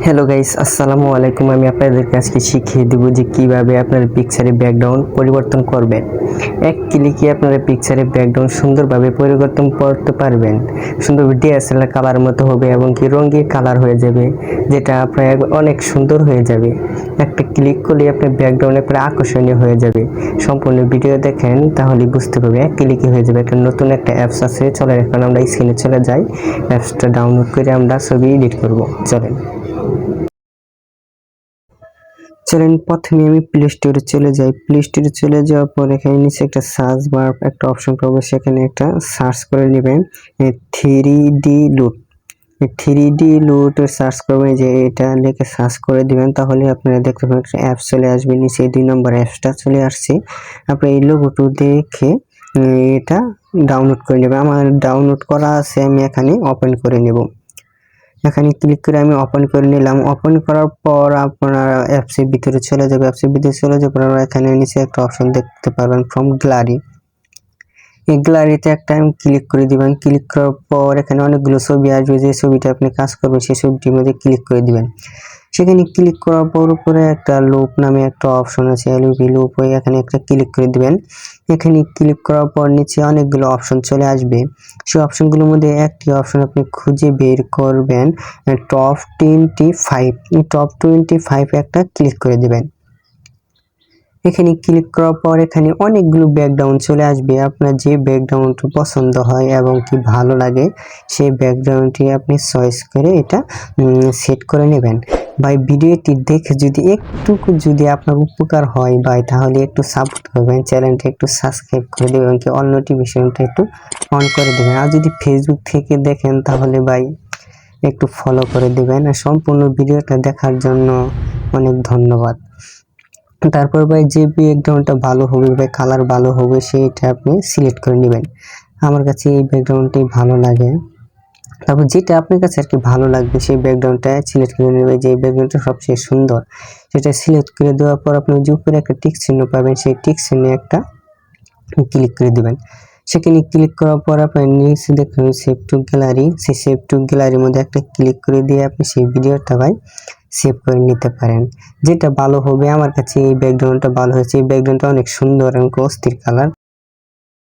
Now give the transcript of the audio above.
Hello guys, আসসালামু আলাইকুম। আমি আপনাদেরকে আজকে শিখিয়ে দেব যে কিভাবে আপনার পিকচারে ব্যাকগ্রাউন্ড পরিবর্তন করবেন। এক ক্লিকে আপনারা পিকচারে ব্যাকগ্রাউন্ড সুন্দরভাবে পরিবর্তন করতে পারবেন। সুন্দর ডিএসএলআর কালার মতো হবে এবং কি রঙিন কালার হয়ে যাবে, যেটা আপনার অনেক সুন্দর হয়ে যাবে। একটা ক্লিক করলে আপনার ব্যাকগ্রাউন্ড একবার আকর্ষণীয় হয়ে যাবে। সম্পূর্ণ ভিডিও দেখেন তাহলে বুঝতে পারবে। এক ক্লিকে হয়ে যাবে। নতুন একটা অ্যাপস আছে, চলেন এখন আমরা স্ক্রিনে চলে যাই। অ্যাপসটা ডাউনলোড করে আমরা ছবি এডিট করব। চলেন প্রথমে আমি প্লে স্টোরে চলে যাই। প্লে স্টোরে চলে যাওয়ার পর এখানে নিচে একটা সার্চ বার একটা অপশন পাবো, সেখানে একটা সার্চ করে নেবেন 3D লুট। 3D লুট সার্চ করবেন, যে এটা লিখে সার্চ করে দিবেন, তাহলে আপনারা দেখতে পাবেন একটা অ্যাপস চলে আসবে। নিচে 2 নম্বর অ্যাপসটা চলে আসছে। আপনি এই লোগোটা দেখে এটা ডাউনলোড করে নেবেন। আমার ডাউনলোড করা আছে, আমি এখানে ওপেন করে নেব। এখানে ক্লিক করে আমি ওপেন করে নিলাম। ওপেন করার পর আপনারা অ্যাপসের ভিতরে চলে যাবে। অ্যাপসের ভিতরে চলে যাওয়ার পর এখানে নিচে একটা অপশন দেখতে পারবেন ফ্রম গ্যালারি। এই গ্যালারিতে একটা আমি ক্লিক করে দিবেন। ক্লিক করার পর এখানে অনেকগুলো ছবি আসবে। যে ছবিটা আপনি কাজ করবেন সেই ছবিটির মধ্যে ক্লিক করে দিবেন। সেখানে ক্লিক করার পর উপরে একটা লুপ নামে একটা অপশন আছে, এলইডি লুপ, এখানে একটা ক্লিক করে দিবেন। এখানে ক্লিক করার পর নিচে অনেকগুলো অপশন চলে আসবে। সেই অপশনগুলোর মধ্যে একটি অপশন আপনি খুঁজে বের করবেন, টপ 25। টপ 25 একটা ক্লিক করে দিবেন। এখানে ক্লিক করার পর এখানে অনেকগুলো ব্যাকগ্রাউন্ড চলে আসবে। আপনার যে ব্যাকগ্রাউন্ড পছন্দ হয় এবং কি ভালো লাগে সেই ব্যাকগ্রাউন্ডটি আপনি চয়েস করে এটা সেট করে নেবেন। ভাই ভিডিওটি দেখে যদি যদি আপনার উপকার হয় ভাই, তাহলে একটু সাপোর্ট করবেন, চ্যানেলটা একটু সাবস্ক্রাইব করে দেবেন, কি অল নোটিফিকেশনটা একটু অন করে দেবেন। আর যদি ফেসবুক থেকে দেখেন তাহলে ভাই একটু ফলো করে দেবেন। আর সম্পূর্ণ ভিডিওটা দেখার জন্য অনেক ধন্যবাদ। তারপর ভাই যে ব্যাকগ্রাউন্ডটা ভালো হবে বা কালার ভালো হবে সেইটা আপনি সিলেক্ট করে নেবেন। আমার কাছে এই ব্যাকগ্রাউন্ডটাই ভালো লাগে। তারপর যেটা আপনার কাছে আর কি ভালো লাগবে সেই ব্যাকগ্রাউন্ডটা সিলেক্ট করে নেবেন। যে ব্যাকগ্রাউন্ডটা সবচেয়ে সুন্দর সেটা সিলেক্ট করে দেওয়ার পর আপনি যে উপরে একটা টিক চিহ্ন পাবেন, সেই টিক চিহ্নে একটা ক্লিক করে দিবেন। সেখানে ক্লিক করার পর আপনি নিচে দেখুন সেভ টু গ্যালারি। সেই সেভ টু গ্যালারির মধ্যে একটা ক্লিক করে দিয়ে আপনি সেই ভিডিওটা ভাই সেভ করে নিতে পারেন। যেটা ভালো হবে, আমার কাছে এই ব্যাকগ্রাউন্ডটা ভালো হয়েছে। এই ব্যাকগ্রাউন্ডটা অনেক সুন্দর এবং অস্থির কালার।